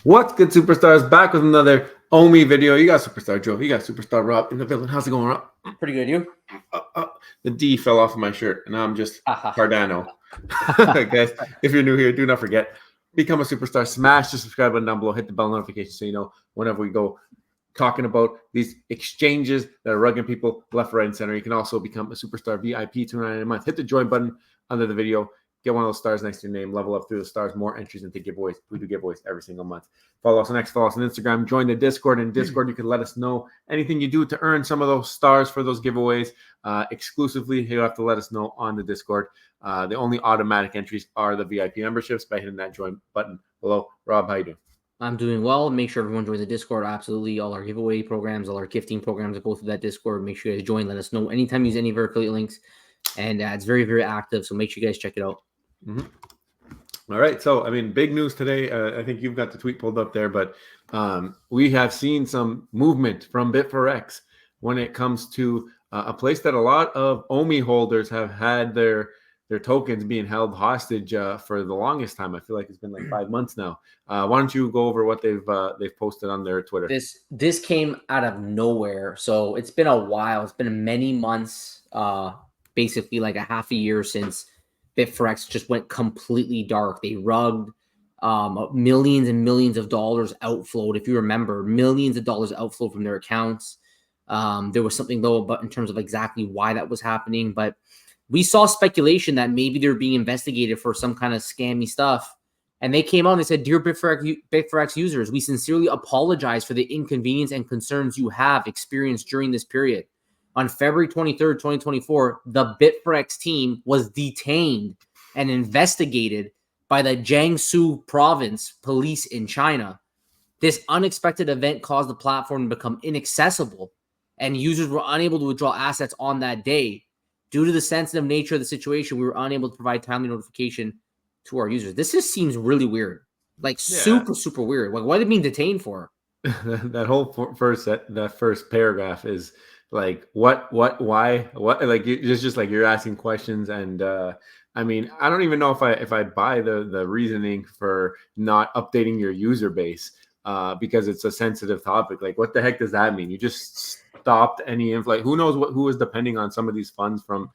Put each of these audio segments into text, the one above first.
What's good, superstars? Back with another Omi video. You got Superstar Joe. You got Superstar Rob in the building. How's it going, Rob? Pretty good, you? The D fell off of my shirt, and now I'm just Haha. Cardano. Guys, if you're new here, do not forget, become a superstar. Smash the subscribe button down below. Hit the bell notification so you know whenever we go talking about these exchanges that are rugging people left, right, and center. You can also become a superstar VIP $2.99 a month. Hit the join button under the video. Get one of those stars next to your name. Level up through the stars. More entries into giveaways. We do giveaways every single month. Follow us on X. Follow us on Instagram. Join the Discord. In Discord, you can let us know anything you do to earn some of those stars for those giveaways. Exclusively, you have to let us know on the Discord. The only automatic entries are the VIP memberships by hitting that join button below. Rob, how you doing? I'm doing well. Make sure everyone joins the Discord. Absolutely. All our giveaway programs, all our gifting programs go through that Discord. Make sure you guys join. Let us know anytime you use any of our affiliate links. And it's very, very active. So make sure you guys check it out. All right. So, I mean, big news today. I think you've got the tweet pulled up there, but we have seen some movement from Bitforex when it comes to a place that a lot of OMI holders have had their tokens being held hostage for the longest time. I feel like it's been like 5 months now. Why don't you go over what they've posted on their Twitter? This came out of nowhere. So it's been a while. It's been many months, basically like a half a year since Bitforex just went completely dark. They rugged millions and millions of dollars outflowed. If you remember, millions of dollars outflowed from their accounts. There was something though about in terms of exactly why that was happening, but we saw speculation that maybe they're being investigated for some kind of scammy stuff. And they came out and they said, "Dear Bitforex users, we sincerely apologize for the inconvenience and concerns you have experienced during this period. On February 23rd, 2024, the Bitforex team was detained and investigated by the Jiangsu province police in China. This unexpected event caused the platform to become inaccessible, and users were unable to withdraw assets on that day. Due to the sensitive nature of the situation, we were unable to provide timely notification to our users." This just seems really weird. Like super, super weird. Like, what are they being detained for? That whole first paragraph is like what why what, like it's just like you're asking questions. And I mean, I don't even know if I buy the reasoning for not updating your user base because it's a sensitive topic. Like, what the heck does that mean? You just stopped any like who knows who is depending on some of these funds from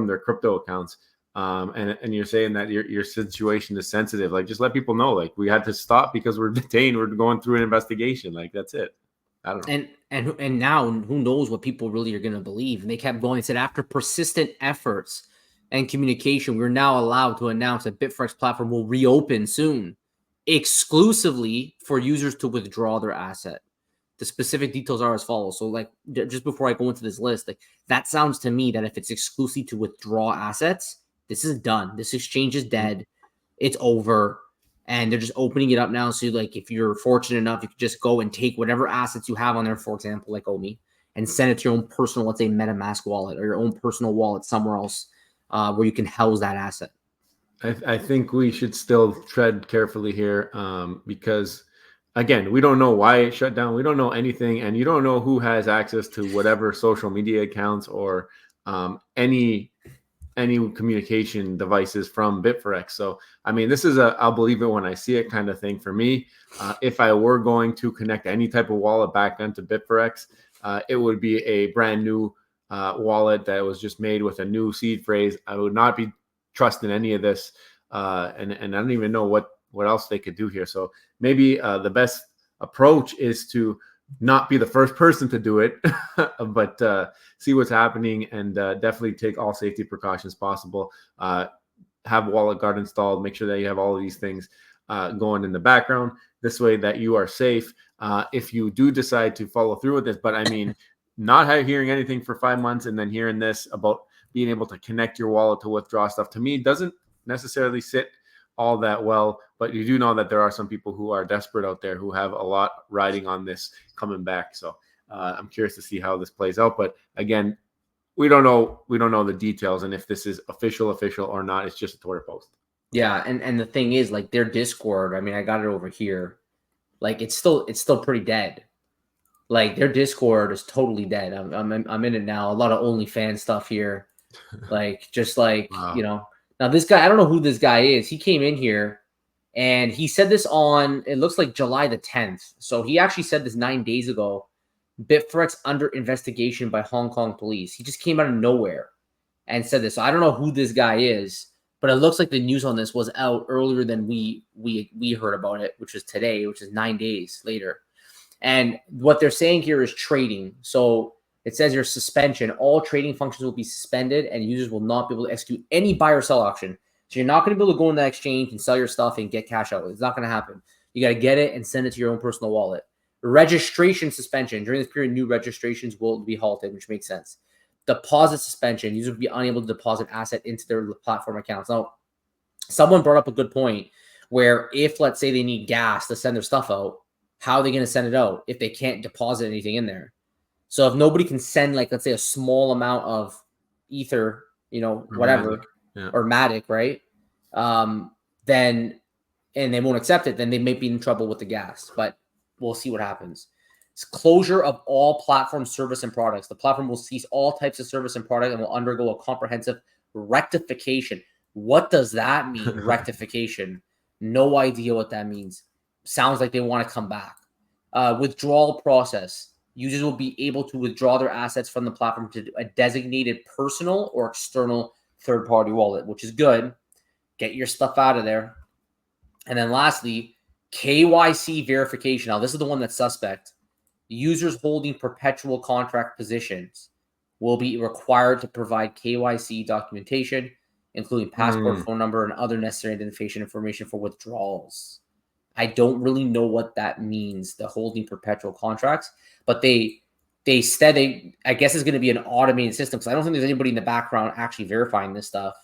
their crypto accounts. And you're saying that your situation is sensitive. Like, just let people know, like, we had to stop because we're detained. We're going through an investigation. Like, that's it. I don't know. And now who knows what people really are going to believe. And they kept going. They said, after persistent efforts and communication, we're now allowed to announce that Bitforex platform will reopen soon, exclusively for users to withdraw their asset. The specific details are as follows. So, like, just before I go into this list, like, that sounds to me that if it's exclusive to withdraw assets, this is done. This exchange is dead. It's over. And they're just opening it up now. So, like, if you're fortunate enough, you can just go and take whatever assets you have on there, for example, like OMI, and send it to your own personal, let's say, MetaMask wallet or your own personal wallet somewhere else where you can house that asset. I think we should still tread carefully here because, again, we don't know why it shut down. We don't know anything. And you don't know who has access to whatever social media accounts or any communication devices from Bitforex. So, I mean, this is I'll believe it when I see it kind of thing for me. If I were going to connect any type of wallet back onto Bitforex, it would be a brand new wallet that was just made with a new seed phrase. I would not be trusting any of this. And I don't even know what else they could do here. So maybe the best approach is to not be the first person to do it, but see what's happening and definitely take all safety precautions possible. Have Wallet Guard installed. Make sure that you have all of these things going in the background. This way that you are safe if you do decide to follow through with this. But I mean, not hearing anything for 5 months and then hearing this about being able to connect your wallet to withdraw stuff, to me, doesn't necessarily sit all that well. But you do know that there are some people who are desperate out there who have a lot riding on this coming back. So I'm curious to see how this plays out. But again, we don't know the details, and if this is official or not. It's just a Twitter post. Yeah, and the thing is, like, their Discord, I mean, I got it over here. Like, it's still pretty dead. Like, their Discord is totally dead. I'm in it now. A lot of OnlyFans stuff here. Like, just like, Wow. you know. Now, this guy, I don't know who this guy is. He came in here And he said this on, it looks like July the 10th. So he actually said this 9 days ago. Bitforex under investigation by Hong Kong police. He just came out of nowhere and said this. So I don't know who this guy is, but it looks like the news on this was out earlier than we heard about it, which is today, which is 9 days later. And what they're saying here is trading. So it says your suspension. All trading functions will be suspended and users will not be able to execute any buy or sell option. So you're not going to be able to go in that exchange and sell your stuff and get cash out. It's not going to happen. You got to get it and send it to your own personal wallet. Registration suspension. During this period, new registrations will be halted, which makes sense. Deposit suspension. Users will be unable to deposit asset into their platform accounts. Now, someone brought up a good point where if, let's say, they need gas to send their stuff out, how are they going to send it out if they can't deposit anything in there? So if nobody can send, like, let's say, a small amount of Ether, whatever, or Matic, right? Then, and they won't accept it, then they may be in trouble with the gas. But we'll see what happens. It's closure of all platform service and products. The platform will cease all types of service and product and will undergo a comprehensive rectification. What does that mean, rectification? No idea what that means. Sounds like they want to come back. Withdrawal process. Users will be able to withdraw their assets from the platform to a designated personal or external third-party wallet, which is good. Get your stuff out of there. And then lastly, KYC verification. Now, this is the one that's suspect. Users holding perpetual contract positions will be required to provide KYC documentation, including passport, phone number, and other necessary identification information for withdrawals. I don't really know what that means, the holding perpetual contracts, but they said I guess it's going to be an automated system because I don't think there's anybody in the background actually verifying this stuff.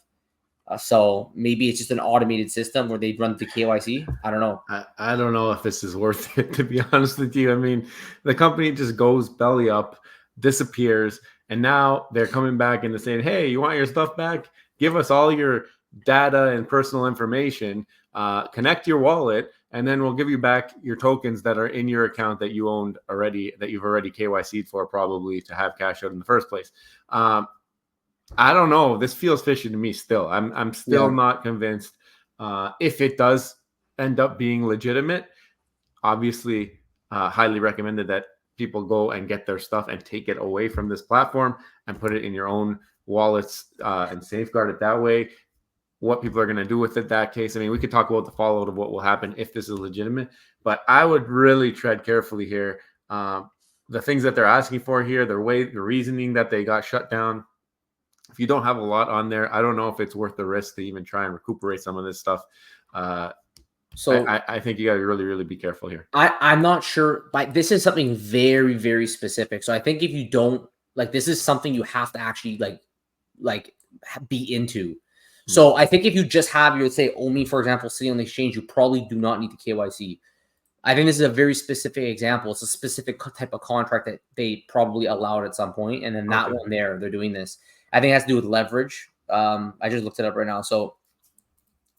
So maybe it's just an automated system where they run the KYC. I don't know. I don't know if this is worth it, to be honest with you. I mean, the company just goes belly up, disappears, and now they're coming back and they're saying, hey, you want your stuff back? Give us all your data and personal information, connect your wallet, and then we'll give you back your tokens that are in your account that you owned already, that you've already KYC'd for, probably to have cash out in the first place. I don't know. This feels fishy to me still. I'm still not convinced. If it does end up being legitimate, obviously highly recommended that people go and get their stuff and take it away from this platform and put it in your own wallets and safeguard it that way. What people are going to do with it, that case. I mean, we could talk about the fallout of what will happen if this is legitimate, but I would really tread carefully here. The things that they're asking for here, the reasoning that they got shut down. If you don't have a lot on there, I don't know if it's worth the risk to even try and recuperate some of this stuff. So I think you got to really, really be careful here. I'm not sure, but this is something very, very specific. So I think if you don't, like, this is something you have to actually like be into. So I think if you just have your, let's say, OMI, for example, sitting on the exchange, you probably do not need the KYC. I think this is a very specific example. It's a specific type of contract that they probably allowed at some point, and then that one there, they're doing this. I think it has to do with leverage. I just looked it up right now. So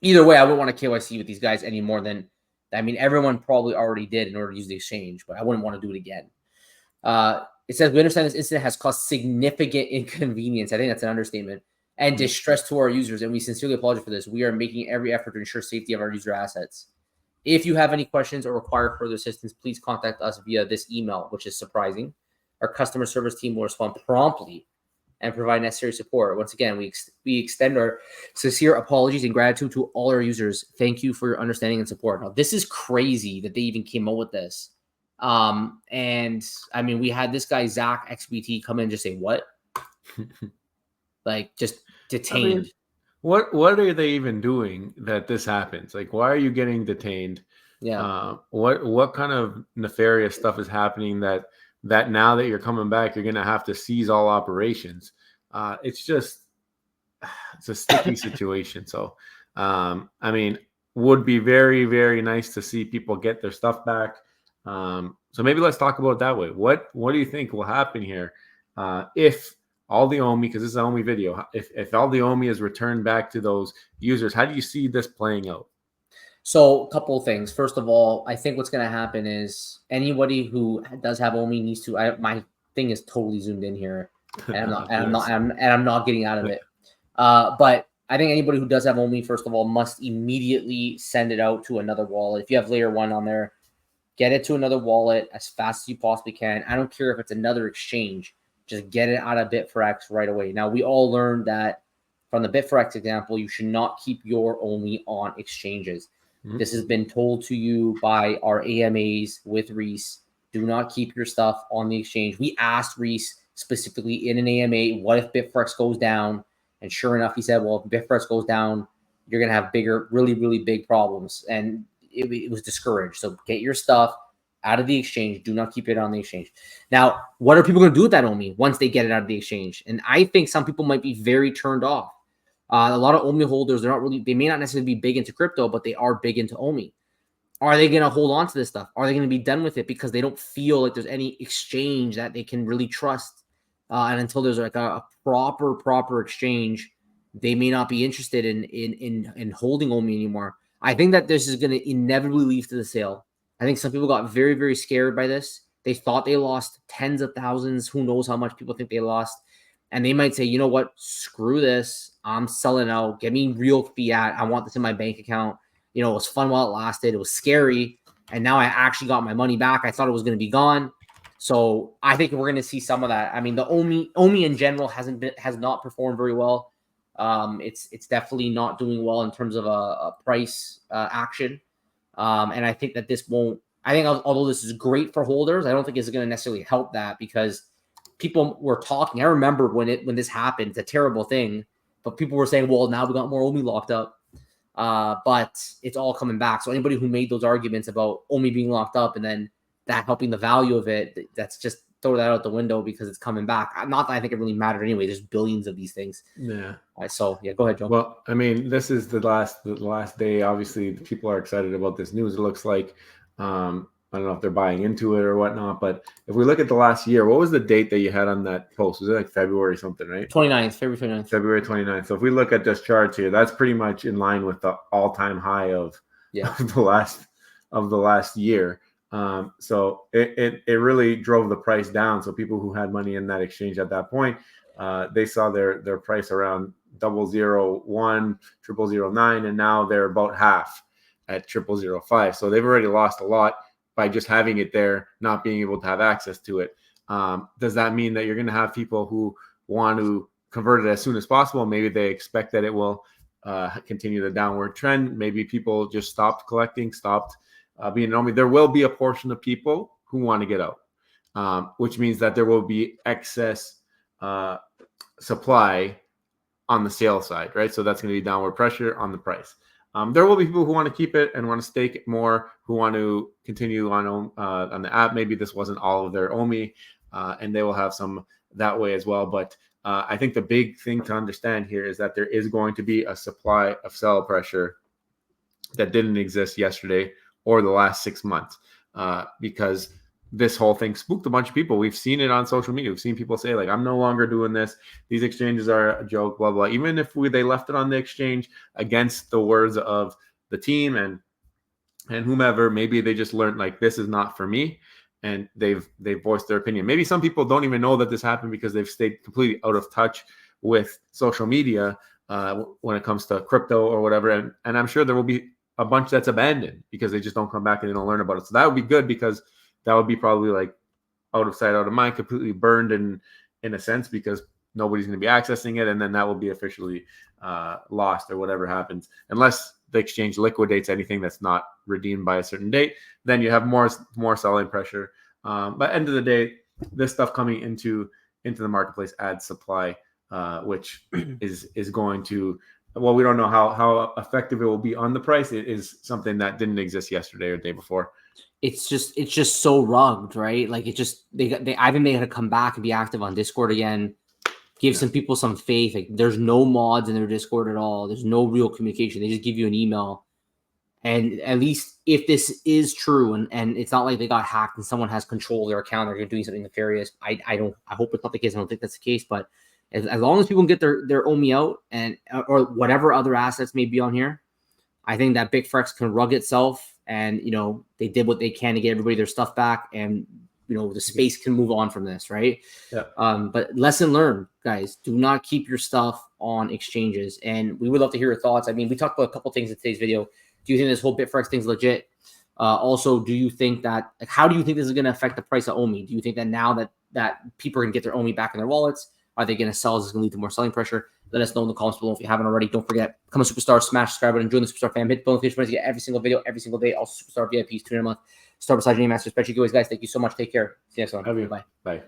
either way, I wouldn't want to KYC with these guys any more than, I mean, everyone probably already did in order to use the exchange, but I wouldn't want to do it again. It says, we understand this incident has caused significant inconvenience. I think that's an understatement. And distress to our users, and we sincerely apologize for this. We are making every effort to ensure safety of our user assets. If you have any questions or require further assistance, please contact us via this email, which is surprising. Our customer service team will respond promptly and provide necessary support. Once again, we extend our sincere apologies and gratitude to all our users. Thank you for your understanding and support. Now, this is crazy that they even came up with this. And I mean, we had this guy, Zach XBT, come in and just say, what? Like, just detained. I mean, what are they even doing that this happens? Like, why are you getting detained? Yeah. What kind of nefarious stuff is happening that now that you're coming back, you're going to have to seize all operations? It's a sticky situation. So, I mean, would be very, very nice to see people get their stuff back. So maybe let's talk about it that way. What do you think will happen here if all the OMI, because this is an OMI video, if all the OMI is returned back to those users? How do you see this playing out? So a couple of things. First of all, I think what's going to happen is anybody who does have OMI needs to. My thing is totally zoomed in here, and I'm not getting out of it. But I think anybody who does have OMI, first of all, must immediately send it out to another wallet. If you have layer 1 on there, get it to another wallet as fast as you possibly can. I don't care if it's another exchange. Just get it out of Bitforex right away. Now, we all learned that from the Bitforex example, you should not keep your OMI on exchanges. Mm-hmm. This has been told to you by our AMAs with Reese. Do not keep your stuff on the exchange. We asked Reese specifically in an AMA, what if Bitforex goes down? And sure enough, he said, well, if Bitforex goes down, you're going to have bigger, really, really big problems. And it was discouraged. So get your stuff out of the exchange. Do not keep it on the exchange. Now, what are people going to do with that OMI once they get it out of the exchange? And I think some people might be very turned off. A lot of OMI holders, they may not necessarily be big into crypto, but they are big into OMI. Are they going to hold on to this stuff? Are they going to be done with it because they don't feel like there's any exchange that they can really trust? And until there's like a proper exchange, they may not be interested in holding OMI anymore. I think that this is going to inevitably lead to the sale. I think some people got very, very scared by this. They thought they lost tens of thousands. Who knows how much people think they lost. And they might say, you know what? Screw this. I'm selling out. Get me real fiat. I want this in my bank account. You know, it was fun while it lasted. It was scary. And now I actually got my money back. I thought it was going to be gone. So I think we're going to see some of that. I mean, the OMI in general has not performed very well. It's definitely not doing well in terms of a price action. And I think that this won't, I think although this is great for holders, I don't think it's going to necessarily help that because people were talking. I remember when this happened, it's a terrible thing, but people were saying, well, now we got more OMI locked up. But it's all coming back. So anybody who made those arguments about OMI being locked up and then that helping the value of it, that's just throw that out the window because it's coming back. Not that I think it really mattered anyway. There's billions of these things. Yeah. So yeah, go ahead, Joe. Well, I mean, this is the last day. Obviously, people are excited about this news. It looks like I don't know if they're buying into it or whatnot, but if we look at the last year, what was the date that you had on that post? Was it like February something, right? February 29th. February 29th. So if we look at this chart here, that's pretty much in line with the all-time high of the last year. So it really drove the price down. So people who had money in that exchange at that point, they saw their price around 001, 0009, and now they're about half at 0005. So they've already lost a lot by just having it there, not being able to have access to it. Does that mean that you're going to have people who want to convert it as soon as possible? Maybe they expect that it will continue the downward trend. Maybe people just stopped collecting, stopped being OMI. There will be a portion of people who want to get out, which means that there will be excess supply on the sale side, right? So that's going to be downward pressure on the price. There will be people who want to keep it and want to stake it more, who want to continue on the app. Maybe this wasn't all of their OMI, and they will have some that way as well. But I think the big thing to understand here is that there is going to be a supply of sell pressure that didn't exist yesterday or the last 6 months, because this whole thing spooked a bunch of people. We've seen it on social media. We've seen people say, like, I'm no longer doing this. These exchanges are a joke, blah, blah. Even if they left it on the exchange against the words of the team and whomever, maybe they just learned, like, this is not for me. And they've voiced their opinion. Maybe some people don't even know that this happened because they've stayed completely out of touch with social media when it comes to crypto or whatever. And I'm sure there will be a bunch that's abandoned because they just don't come back and they don't learn about it. So that would be good because that would be probably like out of sight, out of mind, completely burned in a sense because nobody's going to be accessing it. And then that will be officially lost or whatever happens. Unless the exchange liquidates anything that's not redeemed by a certain date, then you have more selling pressure. But end of the day, this stuff coming into the marketplace adds supply, which is going to, well, we don't know how effective it will be on the price. It is something that didn't exist yesterday or the day before. It's just so rugged, right? Like I think they had to come back and be active on Discord again, give some people some faith. Like there's no mods in their Discord at all. There's no real communication. They just give you an email. And at least if this is true and it's not like they got hacked and someone has control of their account or they're doing something nefarious. I hope it's not the case. I don't think that's the case, but as long as people can get their OMI out and or whatever other assets may be on here, I think that Bitforex can rug itself. And, you know, they did what they can to get everybody their stuff back. And the space can move on from this, right? Yeah. But lesson learned, guys, do not keep your stuff on exchanges. And we would love to hear your thoughts. I mean, we talked about a couple things in today's video. Do you think this whole Bitforex thing's legit? Also, do you think that, like, how do you think this is going to affect the price of OMI? Do you think that now that people are going to get their OMI back in their wallets, are they going to sell? Is this going to lead to more selling pressure? Let us know in the comments below if you haven't already. Don't forget, become a superstar, smash subscribe button, join the superstar fam, hit the notification button to get every single video, every single day. Also, superstar VIPs, 2 a month. Start beside your name, master. Especially you guys. Thank you so much. Take care. See you next one. Love you. Bye. Bye.